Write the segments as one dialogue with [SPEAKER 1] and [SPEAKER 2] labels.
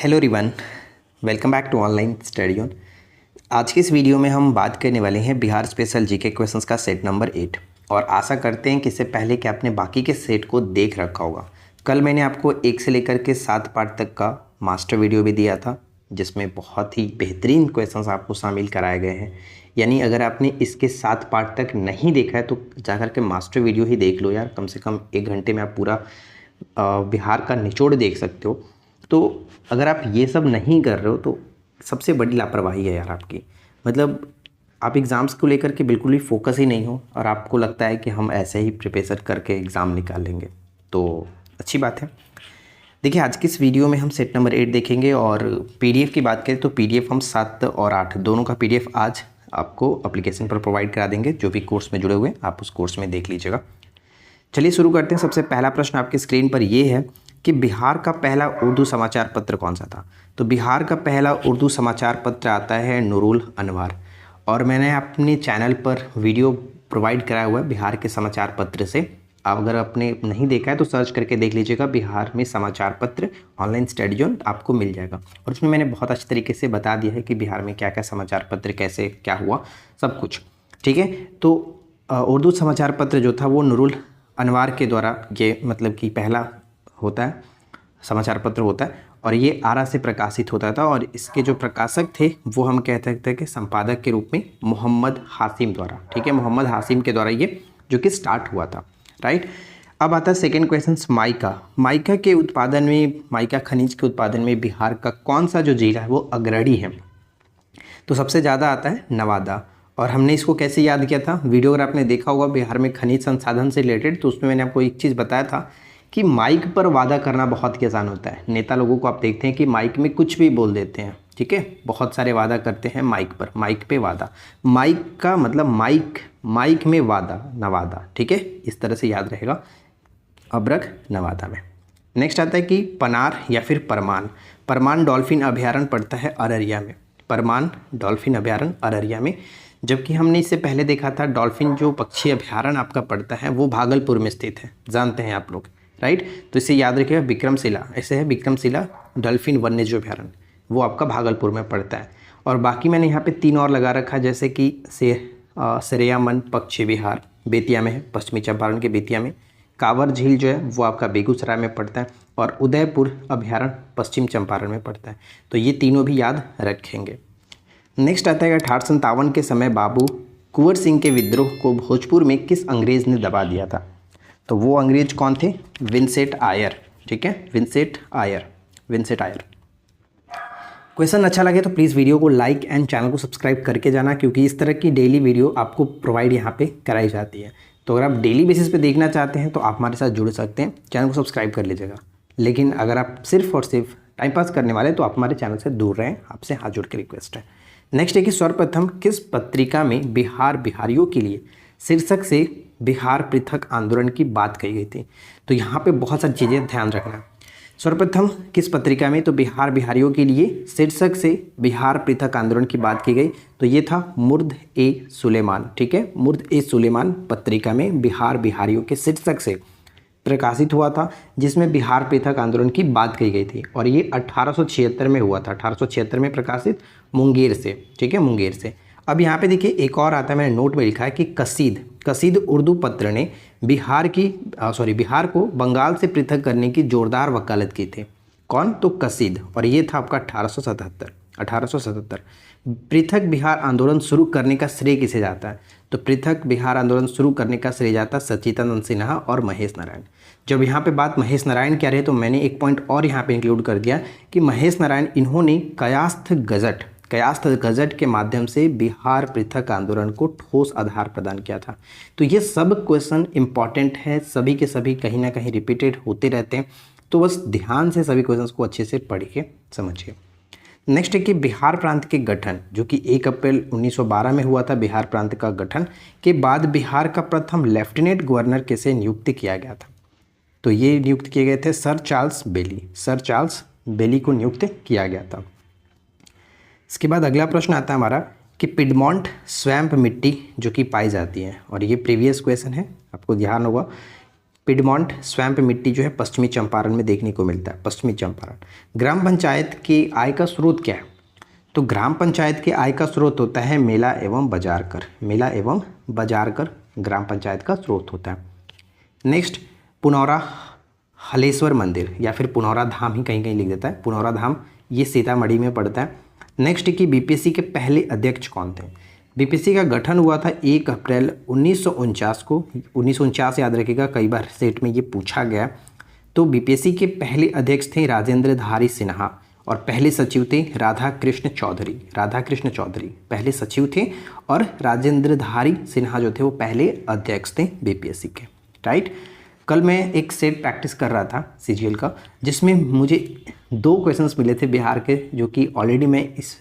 [SPEAKER 1] Hello everyone, welcome back to online study on. आज के इस वीडियो में हम बात करने वाले हैं बिहार स्पेशल जीके क्वेश्चंस का सेट नंबर 8। और आशा करते हैं कि इससे पहले कि आपने बाकी के सेट को देख रखा होगा। कल मैंने आपको 1 से लेकर के 7 पार्ट तक का मास्टर वीडियो भी दिया था, जिसमें बहुत ही बेहतरीन क्वेश्चंस आपको शामिल कराए गए हैं। यानी अगर आपने इसके 7 पार्ट तक नहीं देखा है तो जाकर के मास्टर वीडियो ही देख लो यार। कम से कम 1 घंटे में आप पूरा बिहार का निचोड़ देख सकते हो। तो अगर आप ये सब नहीं कर रहे हो तो सबसे बड़ी लापरवाही है यार आपकी। मतलब आप एग्ज़ाम्स को लेकर के बिल्कुल भी फोकस ही नहीं हो और आपको लगता है कि हम ऐसे ही प्रिपरेशन करके एग्ज़ाम निकाल लेंगे, तो अच्छी बात है। देखिए, आज की इस वीडियो में हम सेट नंबर 8 देखेंगे और पीडीएफ की बात करें तो पीडीएफ हम 7 और 8 दोनों का पीडीएफ आज आपको एप्लीकेशन पर प्रोवाइड करा देंगे। जो भी कोर्स में जुड़े हुए हैं आप उस कोर्स में देख लीजिएगा। चलिए शुरू करते हैं। सबसे पहला प्रश्न आपकी स्क्रीन पर ये है कि बिहार का पहला उर्दू समाचार पत्र कौन सा था। तो बिहार का पहला उर्दू समाचार पत्र आता है नूरुल अनवार। और मैंने अपने चैनल पर वीडियो प्रोवाइड कराया हुआ है बिहार के समाचार पत्र से। आप अगर आपने नहीं देखा है तो सर्च करके देख लीजिएगा, बिहार में समाचार पत्र ऑनलाइन स्टडी जोन आपको मिल जाएगा। और उसमें मैंने बहुत अच्छे तरीके से बता दिया है कि बिहार में क्या क्या समाचार पत्र कैसे क्या हुआ, सब कुछ ठीक है। तो उर्दू समाचार पत्र जो था वो नूरुल अनवार के द्वारा ये मतलब कि पहला होता है समाचार पत्र होता है और ये आरा से प्रकाशित होता था। और इसके जो प्रकाशक थे वो हम कह सकते हैं कि संपादक के रूप में मोहम्मद हाशिम द्वारा, ठीक है, मोहम्मद हाशिम के द्वारा ये जो कि स्टार्ट हुआ था, राइट। अब आता है सेकेंड क्वेश्चन, माइका के उत्पादन में, माइका खनिज के उत्पादन में बिहार का कौन सा जो जिला है वो अग्रणी है। तो सबसे ज़्यादा आता है नवादा। और हमने इसको कैसे याद किया था, वीडियो अगर आपने देखा होगा बिहार में खनिज संसाधन से रिलेटेड, तो उसमें मैंने आपको एक चीज़ बताया था कि माइक पर वादा करना बहुत ही आसान होता है। नेता लोगों को आप देखते हैं कि माइक में कुछ भी बोल देते हैं, ठीक है, बहुत सारे वादा करते हैं माइक पर, माइक पे वादा। माइक का मतलब माइक में वादा, नवादा, ठीक है, इस तरह से याद रहेगा, अब्रक नवादा में। नेक्स्ट आता है कि पनार या फिर परमान डॉल्फिन अभयारण्य पड़ता है अररिया में। परमान डॉल्फिन अभयारण्य अररिया में, जबकि हमने इससे पहले देखा था डॉल्फिन जो पक्षी अभयारण्य आपका पड़ता है वो भागलपुर में स्थित है, जानते हैं आप लोग, राइट। तो इसे याद रखिएगा, विक्रमशिला, ऐसे है विक्रमशिला डॉल्फिन वन्यजीव अभयारण्य, वो आपका भागलपुर में पड़ता है। और बाकी मैंने यहाँ पे 3 और लगा रखा, जैसे कि सेरियामन पक्षी विहार बेतिया में है, पश्चिमी चंपारण के बेतिया में। कांवर झील जो है वो आपका बेगूसराय में पड़ता है और उदयपुर अभयारण्य पश्चिम चंपारण में पड़ता है। तो ये तीनों भी याद रखेंगे। नेक्स्ट आता है 1857 के समय बाबू कुंवर सिंह के विद्रोह को भोजपुर में किस अंग्रेज़ ने दबा दिया था। तो वो अंग्रेज कौन थे, विंसेंट आयर, ठीक है, विंसेंट आयर। क्वेश्चन अच्छा लगे तो प्लीज़ वीडियो को लाइक एंड चैनल को सब्सक्राइब करके जाना, क्योंकि इस तरह की डेली वीडियो आपको प्रोवाइड यहाँ पे कराई जाती है। तो अगर आप डेली बेसिस पे देखना चाहते हैं तो आप हमारे साथ जुड़ सकते हैं, चैनल को सब्सक्राइब कर लीजिएगा। लेकिन अगर आप सिर्फ और सिर्फ टाइम पास करने वाले तो आप हमारे चैनल से दूर रहें, आपसे हाथ जोड़ के रिक्वेस्ट है। नेक्स्ट है कि सर्वप्रथम किस पत्रिका में बिहारियों के लिए शीर्षक से बिहार पृथक आंदोलन की बात कही गई थी। तो यहाँ पे बहुत सारी चीज़ें ध्यान रखना। सर्वप्रथम किस पत्रिका में, तो बिहारियों के लिए शीर्षक से बिहार पृथक आंदोलन की बात की गई। तो ये था मुर्द ए सुलेमान, ठीक है, मुर्द ए सुलेमान पत्रिका में बिहारियों के शीर्षक से प्रकाशित हुआ था, जिसमें बिहार पृथक आंदोलन की बात कही गई थी। और ये 1876 में हुआ था, 1876 में प्रकाशित, मुंगेर से, ठीक है, मुंगेर से। अब यहाँ पे देखिए एक और आता है, मैंने नोट में लिखा है कि कसीद उर्दू पत्र ने बिहार को बंगाल से पृथक करने की जोरदार वकालत की थी। कौन, तो कसीद। और ये था आपका 1877। पृथक बिहार आंदोलन शुरू करने का श्रेय किसे जाता है। तो पृथक बिहार आंदोलन शुरू करने का श्रेय जाता है सच्चिदानंद सिन्हा और महेश नारायण। जब यहाँ पे बात महेश नारायण क्या रहे तो मैंने एक पॉइंट और यहाँ पे इंक्लूड कर दिया कि महेश नारायण, इन्होंने कयास्थ गजट के माध्यम से बिहार पृथक आंदोलन को ठोस आधार प्रदान किया था। तो ये सब क्वेश्चन इंपॉर्टेंट है, सभी के सभी कहीं ना कहीं रिपीटेड होते रहते हैं, तो बस ध्यान से सभी क्वेश्चंस को अच्छे से पढ़ के समझिए। नेक्स्ट है कि बिहार प्रांत के गठन, जो कि 1 अप्रैल 1912 में हुआ था, बिहार प्रांत का गठन के बाद बिहार का प्रथम लेफ्टिनेंट गवर्नर किसे नियुक्त किया गया था। तो ये नियुक्त किए गए थे सर चार्ल्स बेली को नियुक्त किया गया था। इसके बाद अगला प्रश्न आता है हमारा कि पिडमॉन्ट स्वैम्प मिट्टी जो कि पाई जाती है, और ये प्रीवियस क्वेश्चन है, आपको ध्यान होगा पिडमॉन्ट स्वैम्प मिट्टी जो है पश्चिमी चंपारण में देखने को मिलता है, पश्चिमी चंपारण। ग्राम पंचायत की आय का स्रोत क्या है? तो ग्राम पंचायत के आय का स्रोत होता है मेला एवं बाजार कर। मेला एवं बाजार कर ग्राम पंचायत का स्रोत होता है। नेक्स्ट, पुनौरा हलेश्वर मंदिर या फिर पुनौरा धाम ही कहीं कहीं लिख देता है, पुनौरा धाम, ये सीतामढ़ी में पड़ता है। नेक्स्ट कि बीपीएससी के पहले अध्यक्ष कौन थे? बीपीएससी का गठन हुआ था 1 अप्रैल 1949 को। 1949 याद रखिएगा, कई बार सेट में ये पूछा गया। तो बीपीएससी के पहले अध्यक्ष थे राजेंद्र धारी सिन्हा और पहले सचिव थे राधा कृष्ण चौधरी। राधा कृष्ण चौधरी पहले सचिव थे और राजेंद्र धारी सिन्हा जो थे वो पहले अध्यक्ष थे बीपीएससी के, राइट। कल मैं एक सेट प्रैक्टिस कर रहा था सीजीएल का, जिसमें मुझे 2 क्वेश्चंस मिले थे बिहार के, जो कि ऑलरेडी मैं इस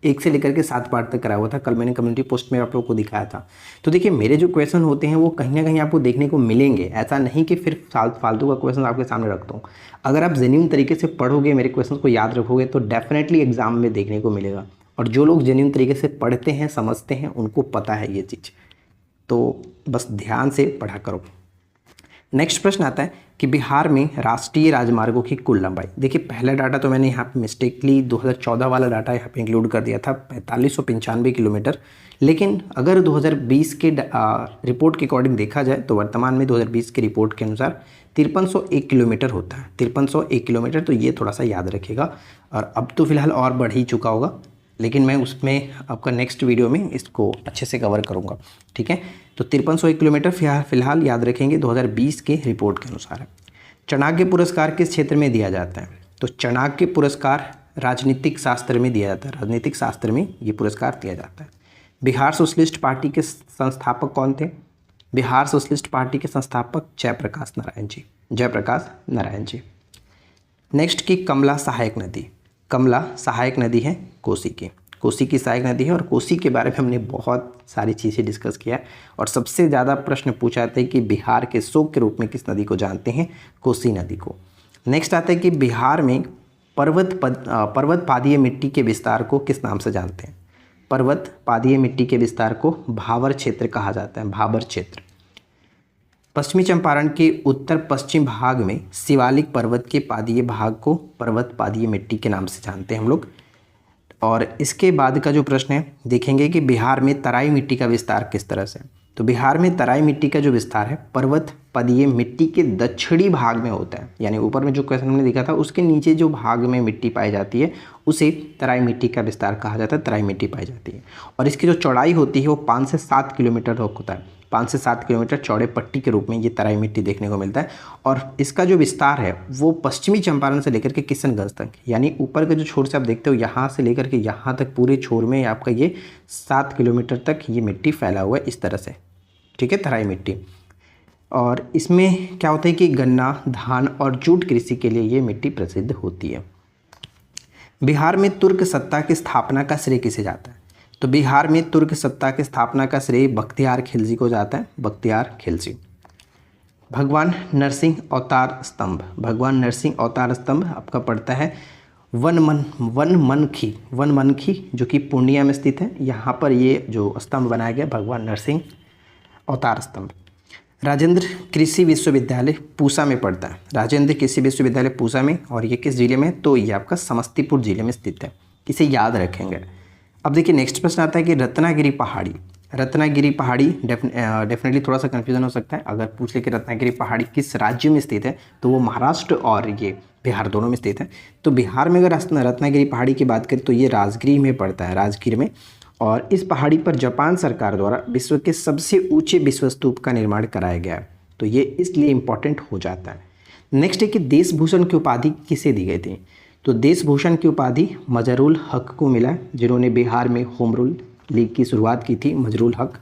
[SPEAKER 1] 1 से लेकर के 7 पार्ट तक कराया हुआ था। कल मैंने कम्युनिटी पोस्ट में आप लोगों को दिखाया था। तो देखिए, मेरे जो क्वेश्चन होते हैं वो कहीं ना कहीं आपको देखने को मिलेंगे। ऐसा नहीं कि फिर फालतू का क्वेश्चन आपके सामने रखता हूँ। अगर आप जेन्युइन तरीके से पढ़ोगे, मेरे क्वेश्चन को याद रखोगे, तो डेफिनेटली एग्जाम में देखने को मिलेगा। और जो लोग जेन्युइन तरीके से पढ़ते हैं, समझते हैं, उनको पता है ये चीज़। तो बस ध्यान से पढ़ा करो। नेक्स्ट प्रश्न आता है कि बिहार में राष्ट्रीय राजमार्गों की कुल लंबाई। देखिए, पहला डाटा तो मैंने यहाँ पे मिस्टेकली 2014 वाला डाटा यहाँ पे इंक्लूड कर दिया था, 4595 किलोमीटर। लेकिन अगर 2020 के रिपोर्ट के अकॉर्डिंग देखा जाए तो वर्तमान में 2020 के रिपोर्ट के अनुसार 5301 किलोमीटर होता है। 5301 किलोमीटर, तो ये थोड़ा सा याद रखिएगा। और अब तो फिलहाल और बढ़ ही चुका होगा, लेकिन मैं उसमें आपका नेक्स्ट वीडियो में इसको अच्छे से कवर करूँगा, ठीक है। तो 5301 किलोमीटर फिलहाल याद रखेंगे, 2020 के रिपोर्ट के अनुसार है। चाणक्य पुरस्कार किस क्षेत्र में दिया जाता है? तो चाणक्य पुरस्कार राजनीतिक शास्त्र में दिया जाता है। राजनीतिक शास्त्र में ये पुरस्कार दिया जाता है। बिहार सोशलिस्ट पार्टी के संस्थापक कौन थे? बिहार सोशलिस्ट पार्टी के संस्थापक जयप्रकाश नारायण जी। जयप्रकाश नारायण जी। नेक्स्ट की कमला सहायक नदी। कमला सहायक नदी है कोसी की। कोसी की सहायक नदी है और कोसी के बारे में हमने बहुत सारी चीज़ें डिस्कस किया और सबसे ज़्यादा प्रश्न पूछा था कि बिहार के शोक के रूप में किस नदी को जानते हैं? कोसी नदी को। नेक्स्ट आता है कि बिहार में पर्वत पादीय मिट्टी के विस्तार को किस नाम से जानते हैं? पर्वत पादीय मिट्टी के विस्तार को भाबर क्षेत्र कहा जाता है। भाबर क्षेत्र। पश्चिमी चंपारण के उत्तर पश्चिम भाग में शिवालिक पर्वत के पादीय भाग को पर्वत पादीय मिट्टी के नाम से जानते हैं हम लोग। और इसके बाद का जो प्रश्न है, देखेंगे कि बिहार में तराई मिट्टी का विस्तार किस तरह से। तो बिहार में तराई मिट्टी का जो विस्तार है पर्वत पादीय मिट्टी के दक्षिणी भाग में होता है। यानी ऊपर में जो क्वेश्चन हमने देखा था उसके नीचे जो भाग में मिट्टी पाई जाती है उसे तराई मिट्टी का विस्तार कहा जाता है। तराई मिट्टी पाई जाती है और इसकी जो चौड़ाई होती है वो 5 से 7 किलोमीटर होता है। 5 से 7 किलोमीटर चौड़े पट्टी के रूप में ये तराई मिट्टी देखने को मिलता है। और इसका जो विस्तार है वो पश्चिमी चंपारण से लेकर के किशनगंज तक, यानी ऊपर का जो छोर से आप देखते हो यहाँ से लेकर के यहाँ तक पूरे छोर में आपका ये 7 किलोमीटर तक ये मिट्टी फैला हुआ है इस तरह से, ठीक है, तराई मिट्टी। और इसमें क्या होता है कि गन्ना, धान और जूट कृषि के लिए ये मिट्टी प्रसिद्ध होती है। बिहार में तुर्क सत्ता की स्थापना का श्रेय किसे जाता है? तो बिहार में तुर्क सत्ता की स्थापना का श्रेय बख्तियार खिलजी को जाता है। बख्तियार खिलजी। भगवान नरसिंह अवतार स्तंभ। भगवान नरसिंह अवतार स्तंभ आपका पड़ता है वनमनखी जो कि पूर्णिया में स्थित है। यहाँ पर ये जो स्तंभ बनाया गया भगवान नरसिंह अवतार स्तंभ। राजेंद्र कृषि विश्वविद्यालय पूसा में पड़ता है। राजेंद्र कृषि विश्वविद्यालय पूसा में, और ये किस जिले में? तो ये आपका समस्तीपुर जिले में स्थित है। इसे याद रखेंगे। अब देखिए नेक्स्ट प्रश्न आता है कि रत्नागिरी पहाड़ी। रत्नागिरी पहाड़ी डेफिनेटली थोड़ा सा कन्फ्यूजन हो सकता है। अगर पूछ ले कि रत्नागिरी पहाड़ी किस राज्य में स्थित है तो वो महाराष्ट्र और ये बिहार दोनों में स्थित है। तो बिहार में अगर रत्नागिरी पहाड़ी की बात करें तो ये राजगीर में पड़ता है, राजगीर में। और इस पहाड़ी पर जापान सरकार द्वारा विश्व के सबसे ऊंचे विश्व स्तूप का निर्माण कराया गया है। तो ये इसलिए इम्पोर्टेंट हो जाता है। नेक्स्ट है कि देश भूषण की उपाधि किसे दी गई थी? तो देश भूषण की उपाधि मजरुल हक को मिला, जिन्होंने बिहार में होम रूल लीग की शुरुआत की थी, मजरुल हक।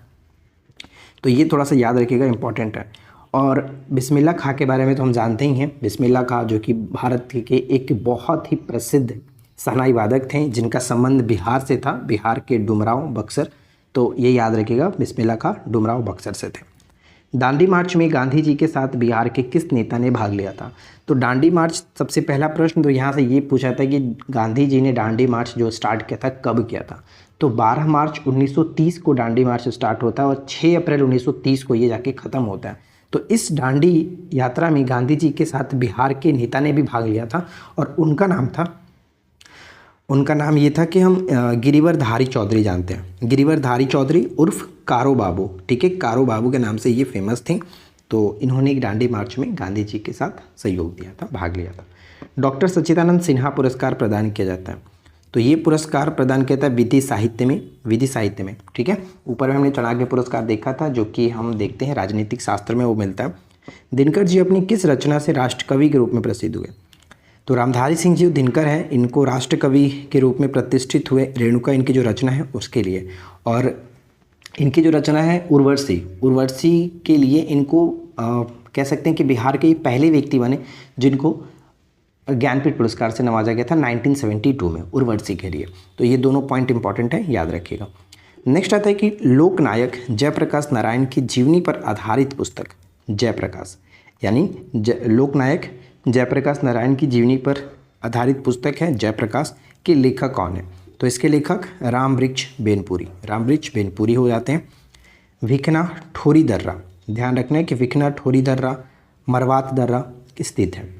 [SPEAKER 1] तो ये थोड़ा सा याद रखिएगा, इंपॉर्टेंट है। और बिस्मिल्लाह खां के बारे में तो हम जानते ही हैं। बिस्मिल्लाह खां जो कि भारत के एक बहुत ही प्रसिद्ध शहनाई वादक थे जिनका संबंध बिहार से था, बिहार के डुमरांव बक्सर। तो ये याद रखिएगा, बिस्मिल्लाह खां डुमरांव बक्सर से थे। दांडी मार्च में गांधी जी के साथ बिहार के किस नेता ने भाग लिया था? तो दांडी मार्च, सबसे पहला प्रश्न तो यहाँ से ये पूछा था कि गांधी जी ने दांडी मार्च जो स्टार्ट किया था कब किया था? तो 12 मार्च 1930 को दांडी मार्च स्टार्ट होता है और 6 अप्रैल 1930 को ये जाके ख़त्म होता है। तो इस दांडी यात्रा में गांधी जी के साथ बिहार के नेता ने भी भाग लिया था और उनका नाम ये था कि हम गिरिवर धारी चौधरी जानते हैं, गिरिवर धारी चौधरी उर्फ कारो बाबू। ठीक है, कारो बाबू के नाम से ये फेमस थे। तो इन्होंने एक दांडी मार्च में गांधी जी के साथ सहयोग दिया था, भाग लिया था। डॉक्टर सच्चिदानंद सिन्हा पुरस्कार प्रदान किया जाता है। तो ये पुरस्कार प्रदान किया था विधि साहित्य में। ठीक है, ऊपर में हमने चाणक्य पुरस्कार देखा था जो कि हम देखते हैं राजनीतिक शास्त्र में वो मिलता है। दिनकर जी अपनी किस रचना से राष्ट्रकवि के रूप में प्रसिद्ध हुए? तो रामधारी सिंह जी दिनकर हैं, इनको राष्ट्रकवि के रूप में प्रतिष्ठित हुए रेणुका इनकी जो रचना है उसके लिए। और इनकी जो रचना है उर्वशी के लिए इनको कह सकते हैं कि बिहार के पहले व्यक्ति बने जिनको ज्ञानपीठ पुरस्कार से नवाजा गया था 1972 में उर्वशी के लिए। तो ये दोनों पॉइंट इंपॉर्टेंट है, याद रखिएगा। नेक्स्ट आता है कि लोकनायक जयप्रकाश नारायण की जीवनी पर आधारित पुस्तक जयप्रकाश, यानी लोकनायक जयप्रकाश नारायण की जीवनी पर आधारित पुस्तक है जयप्रकाश के लेखक कौन है? तो इसके लेखक रामवृक्ष बेनपुरी हो जाते हैं। भिखना ठोरी दर्रा, ध्यान रखना है कि भिखना ठोरी दर्रा मरवात दर्रा स्थित है।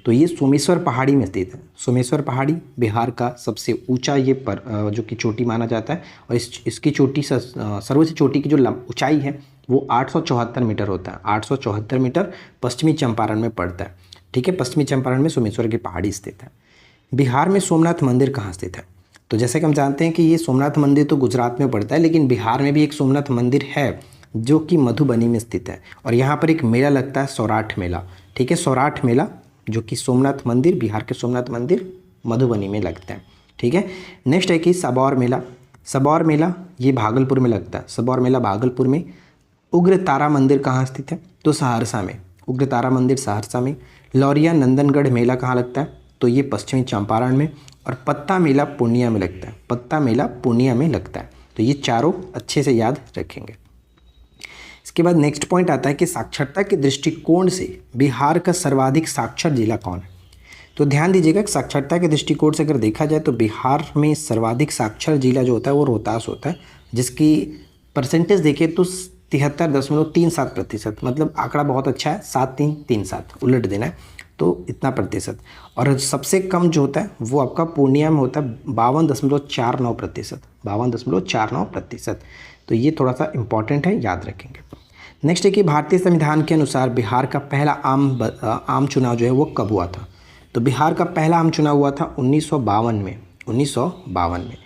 [SPEAKER 1] तो ये सोमेश्वर पहाड़ी में स्थित है। सोमेश्वर पहाड़ी बिहार का सबसे ऊंचा ये जो कि चोटी माना जाता है और इसकी चोटी सर्वोच्च चोटी की जो ऊंचाई है वो 874 मीटर होता है। 874 मीटर पश्चिमी चंपारण में पड़ता है। ठीक है, पश्चिमी चंपारण में सोमेश्वर की पहाड़ी स्थित है। बिहार में सोमनाथ मंदिर कहाँ स्थित है? तो जैसे कि हम जानते हैं कि ये सोमनाथ मंदिर तो गुजरात में पड़ता है, लेकिन बिहार में भी एक सोमनाथ मंदिर है जो कि मधुबनी में स्थित है। और यहाँ पर एक मेला लगता है सौराठ मेला। ठीक है, सौराठ मेला जो कि सोमनाथ मंदिर, बिहार के सोमनाथ मंदिर मधुबनी में लगता है। ठीक है, नेक्स्ट है कि सबौर मेला ये भागलपुर में लगता है। सबौर मेला भागलपुर में। उग्र तारा मंदिर कहाँ स्थित है? तो सहरसा में। उग्र तारा मंदिर सहरसा में। लौरिया नंदनगढ़ मेला कहाँ लगता है? तो ये पश्चिमी चंपारण में। और पत्ता मेला पूर्णिया में लगता है। तो ये चारों अच्छे से याद रखेंगे। इसके बाद नेक्स्ट पॉइंट आता है कि साक्षरता के दृष्टिकोण से बिहार का सर्वाधिक साक्षर जिला कौन है? तो ध्यान दीजिएगा कि साक्षरता के दृष्टिकोण से अगर देखा जाए तो बिहार में सर्वाधिक साक्षर जिला जो होता है वो रोहतास होता है, जिसकी परसेंटेज देखें तो 73.37%, मतलब आंकड़ा बहुत अच्छा है। 7337 उलट देना है तो इतना प्रतिशत। और सबसे कम जो होता है वो आपका पूर्णिया में होता है 52.49%। तो ये थोड़ा सा इम्पॉर्टेंट है, याद रखेंगे। नेक्स्ट है कि भारतीय संविधान के अनुसार बिहार का पहला आम चुनाव जो है वो कब हुआ था? तो बिहार का पहला आम चुनाव हुआ था 1952 में।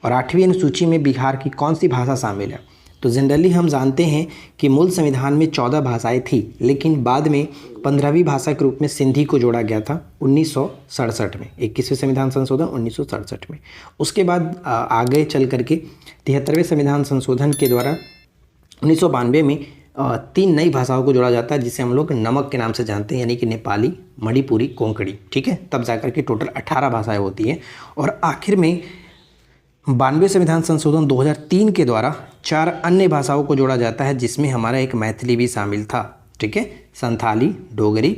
[SPEAKER 1] और 8वीं अनुसूची में बिहार की कौन सी भाषा शामिल है? तो जनरली हम जानते हैं कि मूल संविधान में 14 भाषाएं थी, लेकिन बाद में 15वीं भाषा के रूप में सिंधी को जोड़ा गया था 1967 में, 21वें संविधान संशोधन 1967 में। उसके बाद आगे चल करके 73वें संविधान संशोधन के द्वारा 1992 में 3 नई भाषाओं को जोड़ा जाता है, जिसे हम लोग नमक के नाम से जानते हैं, यानी कि नेपाली, मणिपुरी, कोंकणी। ठीक है, तब जाकर के टोटल 18 भाषाएं होती हैं। और आखिर में 92वें संविधान संशोधन 2003 के द्वारा 4 अन्य भाषाओं को जोड़ा जाता है, जिसमें हमारा एक मैथिली भी शामिल था। ठीक है, संथाली, डोगरी,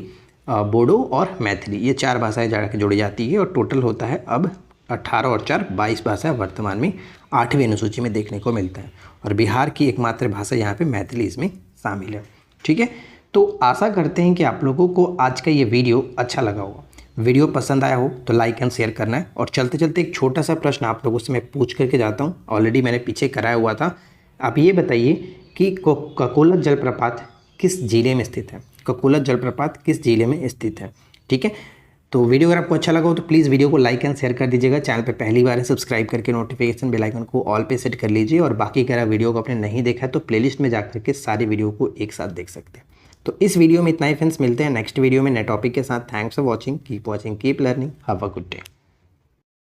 [SPEAKER 1] बोडो और मैथिली, ये 4 भाषाएं जाकर जोड़ी जाती है और टोटल होता है अब 18 और 4 22 भाषाएं वर्तमान में 8वीं अनुसूची में देखने को मिलता है। और बिहार की एकमात्र भाषा यहाँ पे मैथिली इसमें शामिल है। ठीक है, तो आशा करते हैं कि आप लोगों को आज का ये वीडियो अच्छा लगा होगा। वीडियो पसंद आया हो तो लाइक एंड शेयर करना है। और चलते चलते एक छोटा सा प्रश्न आप लोगों से मैं पूछ करके जाता हूँ, ऑलरेडी मैंने पीछे कराया हुआ था। आप ये बताइए कि ककोलत जलप्रपात किस जिले में स्थित है? ककोलत जलप्रपात किस जिले में स्थित है? ठीक है, तो वीडियो अगर आपको अच्छा लगा हो तो प्लीज़ वीडियो को लाइक एंड शेयर कर दीजिएगा। चैनल पे पहली बार है, सब्सक्राइब करके नोटिफिकेशन बेल आइकन को ऑल पे सेट कर लीजिए। और बाकी अगर वीडियो को आपने नहीं देखा है तो प्लेलिस्ट में जाकर के सारी वीडियो को एक साथ देख सकते हैं। तो इस वीडियो में इतना ही फ्रेंड्स, मिलते हैं नेक्स्ट वीडियो में नए टॉपिक के साथ। Thanks for watching, keep learning, have a good day.